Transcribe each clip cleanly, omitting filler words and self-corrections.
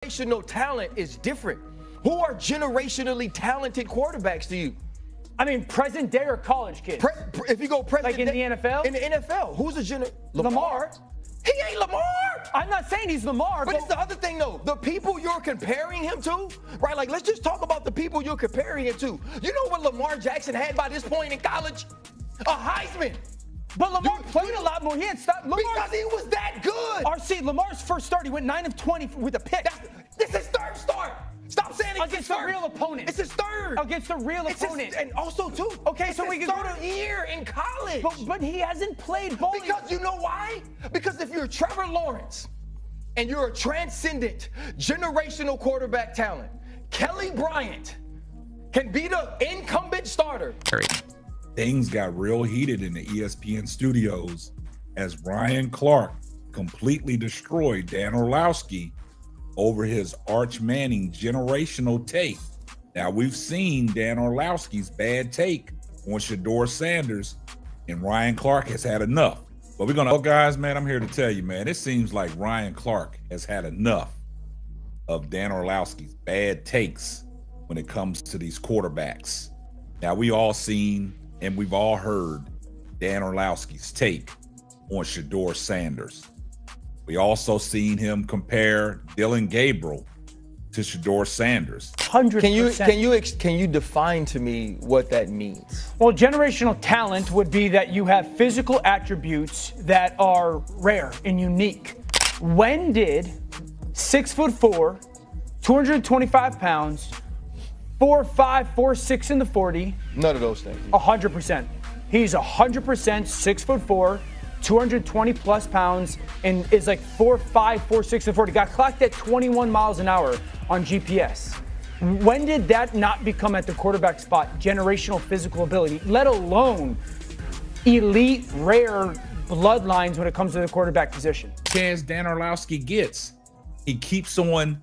Generational talent is different. Who are generationally talented quarterbacks to you? I mean, present day or college kids? If you go present like in day, the NFL? In the NFL, who's a Lamar. He ain't Lamar. I'm not saying he's Lamar. But it's the other thing, though. The people you're comparing him to, right? Like, let's just talk about the people you're comparing him to. You know what Lamar Jackson had by this point in college? A Heisman. But Lamar played a lot more. He had stopped. Because he was that good. RC, Lamar's first start, he went 9 of 20 with a pick. This is third start. Stop saying it's against a real opponent. It's his third. Against a real opponent. And also, too. Okay, so we can go to year in college. But he hasn't played bowling. Because you know why? Because if you're Trevor Lawrence and you're a transcendent generational quarterback talent, Kelly Bryant can be the incumbent starter. Things got real heated in the ESPN studios as Ryan Clark completely destroyed Dan Orlovsky over his Arch Manning generational take. Now, we've seen Dan Orlovsky's bad take on Shedeur Sanders, and Ryan Clark has had enough. But we're gonna, guys, man, I'm here to tell you, man, it seems like Ryan Clark has had enough of Dan Orlovsky's bad takes when it comes to these quarterbacks. Now, we all seen and we've all heard Dan Orlovsky's take on Shedeur Sanders. We also seen him compare Dylan Gabriel to Shedeur Sanders. 100%. Can you define to me what that means? Well, generational talent would be that you have physical attributes that are rare and unique. When did 6'4", 225 pounds, 4'5", 4'6" in the 40? None of those things. 100%. He's 100% 6'4", 220 plus pounds, and is like 4'5", 4'6", and 40. Got clocked at 21 miles an hour on GPS. When did that not become at the quarterback spot generational physical ability, let alone elite, rare bloodlines when it comes to the quarterback position? Chance Dan Orlovsky gets, he keeps on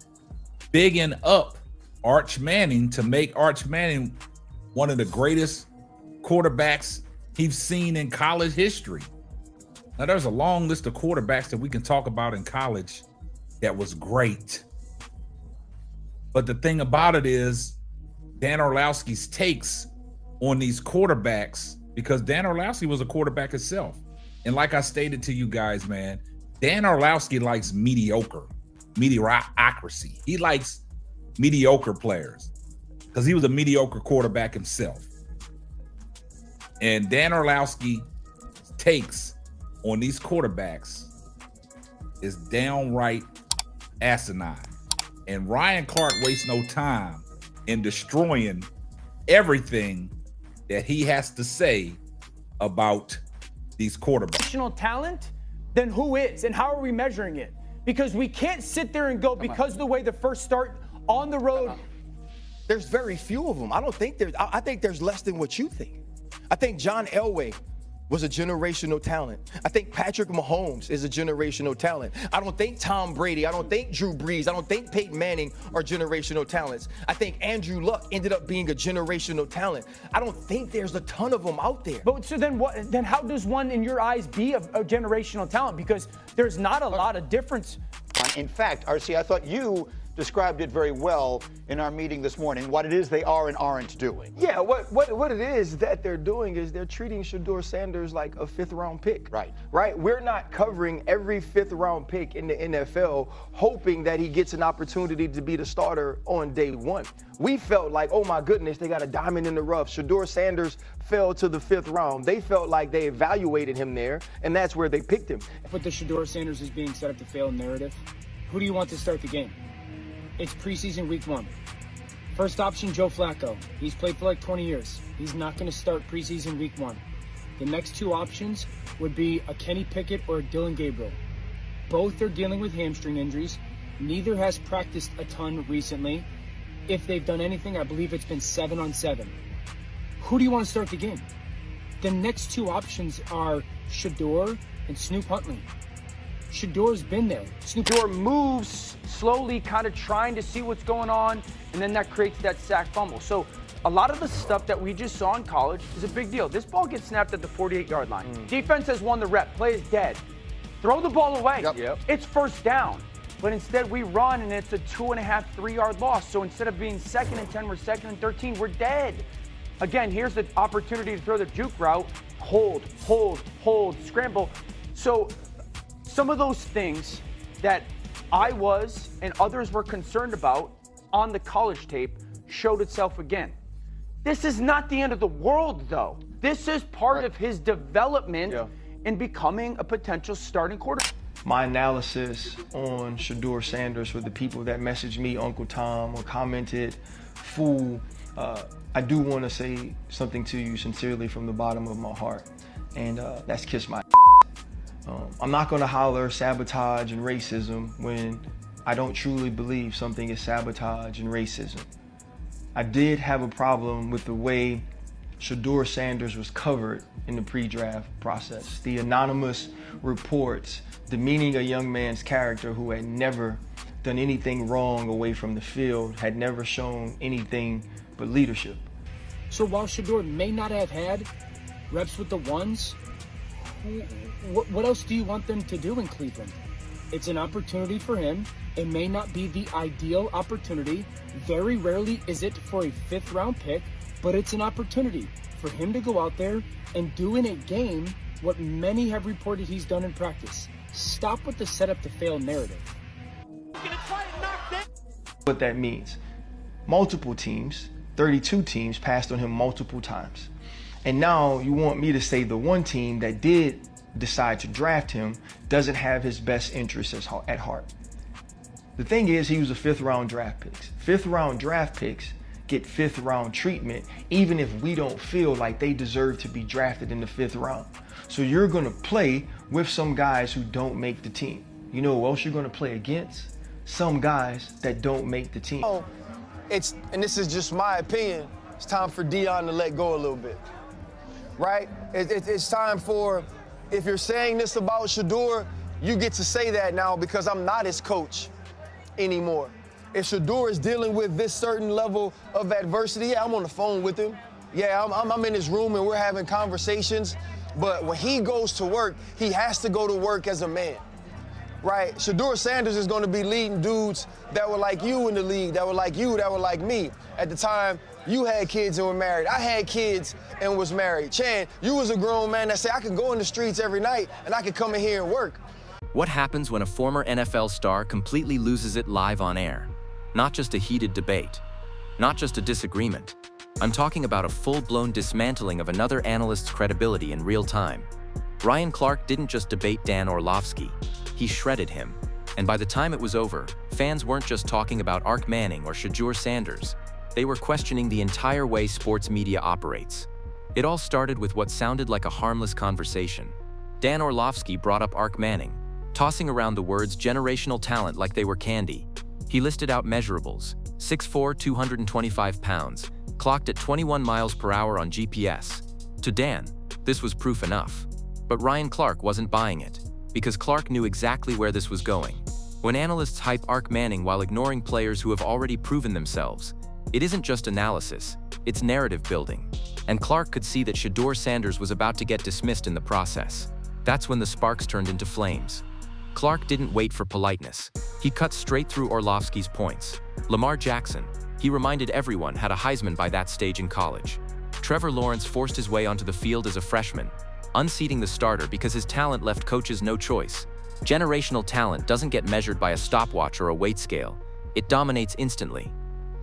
bigging up Arch Manning to make Arch Manning one of the greatest quarterbacks he's seen in college history. Now, there's a long list of quarterbacks that we can talk about in college that was great. But the thing about it is Dan Orlovsky's takes on these quarterbacks, because Dan Orlovsky was a quarterback himself. And like I stated to you guys, man, Dan Orlovsky likes mediocrity. He likes mediocre players because he was a mediocre quarterback himself. And Dan Orlovsky takes on these quarterbacks is downright asinine. And Ryan Clark wastes no time in destroying everything that he has to say about these quarterbacks. Generational talent, then who is? And how are we measuring it? Because we can't sit there and go, because of the way the first start on the road. There's very few of them. I think there's less than what you think. I think John Elway was a generational talent. I think Patrick Mahomes is a generational talent. I don't think Tom Brady, I don't think Drew Brees, I don't think Peyton Manning are generational talents. I think Andrew Luck ended up being a generational talent. I don't think there's a ton of them out there. But so then what? Then how does one, in your eyes, be a generational talent? Because there's not a lot of difference. In fact, RC, I thought you described it very well in our meeting this morning, what it is they are and aren't doing. Yeah, what it is that they're doing is they're treating Shedeur Sanders like a fifth-round pick. Right? We're not covering every fifth-round pick in the NFL hoping that he gets an opportunity to be the starter on day one. We felt like, oh my goodness, they got a diamond in the rough. Shedeur Sanders fell to the 5th round. They felt like they evaluated him there, and that's where they picked him. But the Shedeur Sanders is being set up to fail narrative. Who do you want to start the game? It's preseason week 1. First option, Joe Flacco. He's played for like 20 years. He's not going to start preseason week 1. The next 2 options would be a Kenny Pickett or a Dylan Gabriel. Both are dealing with hamstring injuries. Neither has practiced a ton recently. If they've done anything, I believe it's been 7-on-7. Who do you want to start the game? The next 2 options are Shedeur and Snoop Huntley. Shedeur's been there. Shedeur moves slowly, kind of trying to see what's going on, and then that creates that sack fumble. So a lot of the stuff that we just saw in college is a big deal. This ball gets snapped at the 48-yard line. Defense has won the rep. Play is dead. Throw the ball away. It's first down. But instead we run and it's a 2.5, 3-yard loss. So instead of being 2nd and 10, we're 2nd and 13, we're dead. Again, here's the opportunity to throw the juke route. Hold, scramble. So some of those things that I was and others were concerned about on the college tape showed itself again. This is not the end of the world, though. This is part of his development in becoming a potential starting quarterback. My analysis on Shedeur Sanders for the people that messaged me, Uncle Tom, or commented, fool, I do want to say something to you sincerely from the bottom of my heart, and that's kiss my I'm not going to holler sabotage and racism when I don't truly believe something is sabotage and racism. I did have a problem with the way Shedeur Sanders was covered in the pre-draft process. The anonymous reports demeaning a young man's character who had never done anything wrong away from the field, had never shown anything but leadership. So while Shedeur may not have had reps with the ones, what else do you want them to do in Cleveland? It's an opportunity for him. It may not be the ideal opportunity. Very rarely is it for a 5th-round pick, but it's an opportunity for him to go out there and do in a game what many have reported he's done in practice. Stop with the setup to fail narrative. What that means, multiple teams, 32 teams passed on him multiple times. And now you want me to say the one team that did decide to draft him doesn't have his best interests at heart. The thing is, he was a 5th-round draft pick. 5th-round draft picks get 5th-round treatment, even if we don't feel like they deserve to be drafted in the 5th round. So you're gonna play with some guys who don't make the team. You know who else you're gonna play against? Some guys that don't make the team. Oh, and this is just my opinion, it's time for Deion to let go a little bit, right? It's time for, if you're saying this about Shedeur, you get to say that now because I'm not his coach anymore. If Shedeur is dealing with this certain level of adversity, yeah, I'm on the phone with him. Yeah, I'm in his room and we're having conversations. But when he goes to work, he has to go to work as a man, right? Shedeur Sanders is going to be leading dudes that were like you in the league, that were like you, that were like me. At the time, you had kids and were married. I had kids and was married. Chan, you was a grown man that said, I could go in the streets every night and I could come in here and work. What happens when a former NFL star completely loses it live on air? Not just a heated debate, not just a disagreement. I'm talking about a full-blown dismantling of another analyst's credibility in real time. Ryan Clark didn't just debate Dan Orlovsky, he shredded him. And by the time it was over, fans weren't just talking about Arch Manning or Shedeur Sanders. They were questioning the entire way sports media operates. It all started with what sounded like a harmless conversation. Dan Orlovski brought up Arch Manning, tossing around the words generational talent like they were candy. He listed out measurables: 6'4", 225 pounds, clocked at 21 miles per hour on GPS. To Dan, this was proof enough. But Ryan Clark wasn't buying it, because Clark knew exactly where this was going. When analysts hype Arch Manning while ignoring players who have already proven themselves, it isn't just analysis, it's narrative building. And Clark could see that Shedeur Sanders was about to get dismissed in the process. That's when the sparks turned into flames. Clark didn't wait for politeness. He cut straight through Orlovsky's points. Lamar Jackson, he reminded everyone, had a Heisman by that stage in college. Trevor Lawrence forced his way onto the field as a freshman, unseating the starter because his talent left coaches no choice. Generational talent doesn't get measured by a stopwatch or a weight scale. It dominates instantly.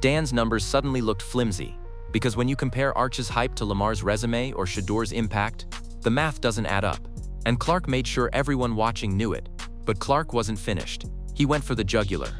Dan's numbers suddenly looked flimsy, because when you compare Arch's hype to Lamar's resume or Shedeur's impact, the math doesn't add up. And Clark made sure everyone watching knew it. But Clark wasn't finished. He went for the jugular.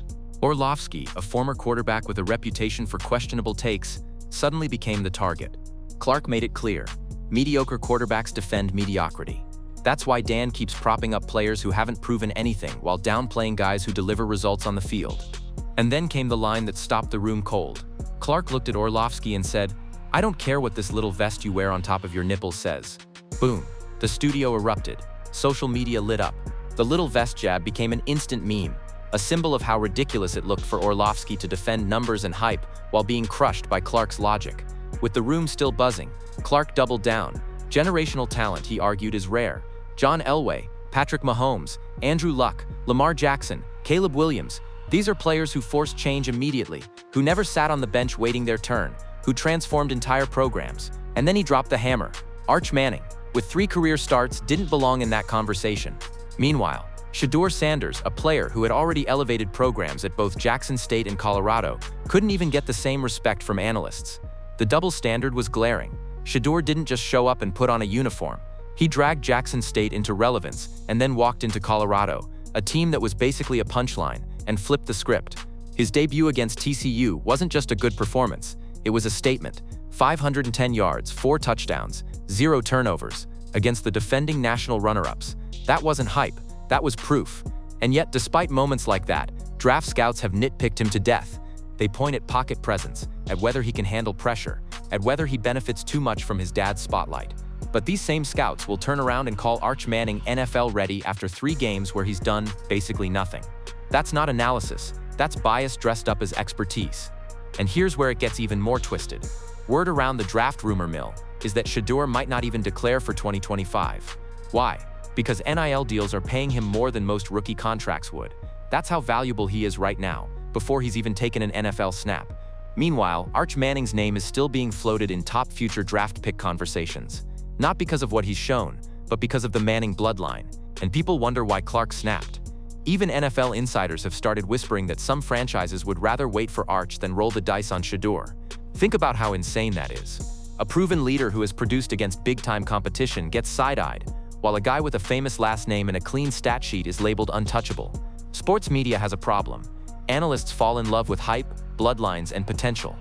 Orlovsky, a former quarterback with a reputation for questionable takes, suddenly became the target. Clark made it clear: mediocre quarterbacks defend mediocrity. That's why Dan keeps propping up players who haven't proven anything while downplaying guys who deliver results on the field. And then came the line that stopped the room cold. Clark looked at Orlovsky and said, "I don't care what this little vest you wear on top of your nipples says." Boom. The studio erupted. Social media lit up. The little vest jab became an instant meme, a symbol of how ridiculous it looked for Orlovsky to defend numbers and hype while being crushed by Clark's logic. With the room still buzzing, Clark doubled down. Generational talent, he argued, is rare. John Elway, Patrick Mahomes, Andrew Luck, Lamar Jackson, Caleb Williams. These are players who forced change immediately, who never sat on the bench waiting their turn, who transformed entire programs. And then he dropped the hammer. Arch Manning, with 3 career starts, didn't belong in that conversation. Meanwhile, Shedeur Sanders, a player who had already elevated programs at both Jackson State and Colorado, couldn't even get the same respect from analysts. The double standard was glaring. Shedeur didn't just show up and put on a uniform. He dragged Jackson State into relevance and then walked into Colorado, a team that was basically a punchline, and flipped the script. His debut against TCU wasn't just a good performance, it was a statement. 510 yards, 4 touchdowns, 0 turnovers, against the defending national runner-ups. That wasn't hype, that was proof. And yet, despite moments like that, draft scouts have nitpicked him to death. They point at pocket presence, at whether he can handle pressure, at whether he benefits too much from his dad's spotlight. But these same scouts will turn around and call Arch Manning NFL ready after 3 games where he's done basically nothing. That's not analysis, that's bias dressed up as expertise. And here's where it gets even more twisted. Word around the draft rumor mill is that Shedeur might not even declare for 2025. Why? Because NIL deals are paying him more than most rookie contracts would. That's how valuable he is right now, before he's even taken an NFL snap. Meanwhile, Arch Manning's name is still being floated in top future draft pick conversations. Not because of what he's shown, but because of the Manning bloodline. And people wonder why Clark snapped. Even NFL insiders have started whispering that some franchises would rather wait for Arch than roll the dice on Shedeur. Think about how insane that is. A proven leader who has produced against big-time competition gets side-eyed, while a guy with a famous last name and a clean stat sheet is labeled untouchable. Sports media has a problem. Analysts fall in love with hype, bloodlines, and potential.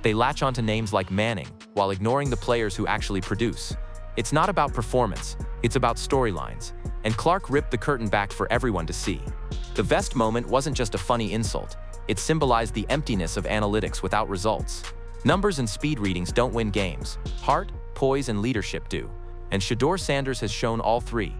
They latch onto names like Manning, while ignoring the players who actually produce. It's not about performance, it's about storylines. And Clark ripped the curtain back for everyone to see. The vest moment wasn't just a funny insult, it symbolized the emptiness of analytics without results. Numbers and speed readings don't win games. Heart, poise, and leadership do. And Shedeur Sanders has shown all 3.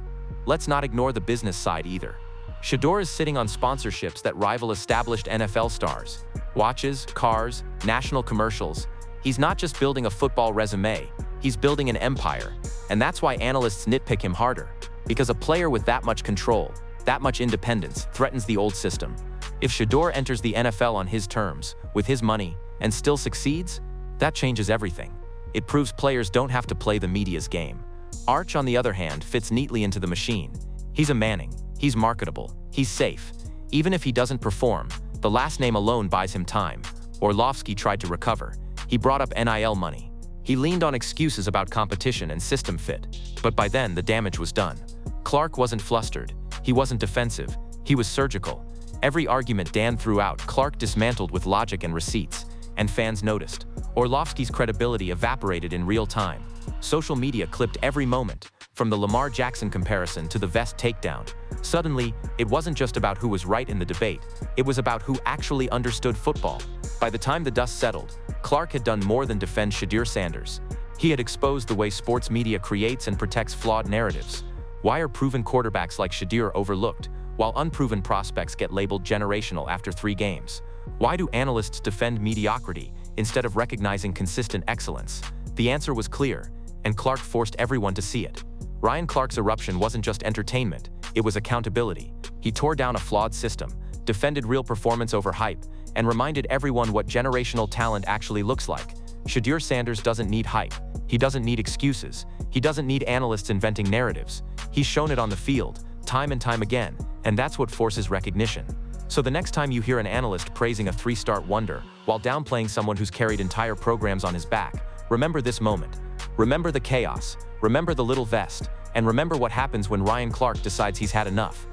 Let's not ignore the business side either. Shedeur is sitting on sponsorships that rival established NFL stars. Watches, cars, national commercials. He's not just building a football resume, he's building an empire. And that's why analysts nitpick him harder. Because a player with that much control, that much independence, threatens the old system. If Shedeur enters the NFL on his terms, with his money, and still succeeds, that changes everything. It proves players don't have to play the media's game. Arch, on the other hand, fits neatly into the machine. He's a Manning, he's marketable, he's safe. Even if he doesn't perform, the last name alone buys him time. Orlovsky tried to recover. He brought up NIL money. He leaned on excuses about competition and system fit. But by then, the damage was done. Clark wasn't flustered. He wasn't defensive. He was surgical. Every argument Dan threw out, Clark dismantled with logic and receipts. And fans noticed. Orlovsky's credibility evaporated in real time. Social media clipped every moment, from the Lamar Jackson comparison to the vest takedown. Suddenly, it wasn't just about who was right in the debate, it was about who actually understood football. By the time the dust settled, Clark had done more than defend Shedeur Sanders. He had exposed the way sports media creates and protects flawed narratives. Why are proven quarterbacks like Shedeur overlooked, while unproven prospects get labeled generational after 3 games? Why do analysts defend mediocrity instead of recognizing consistent excellence? The answer was clear, and Clark forced everyone to see it. Ryan Clark's eruption wasn't just entertainment, it was accountability. He tore down a flawed system, defended real performance over hype, and reminded everyone what generational talent actually looks like. Shedeur Sanders doesn't need hype. He doesn't need excuses. He doesn't need analysts inventing narratives. He's shown it on the field, time and time again, and that's what forces recognition. So the next time you hear an analyst praising a 3-star wonder while downplaying someone who's carried entire programs on his back, remember this moment. Remember the chaos, remember the little vest, and remember what happens when Ryan Clark decides he's had enough.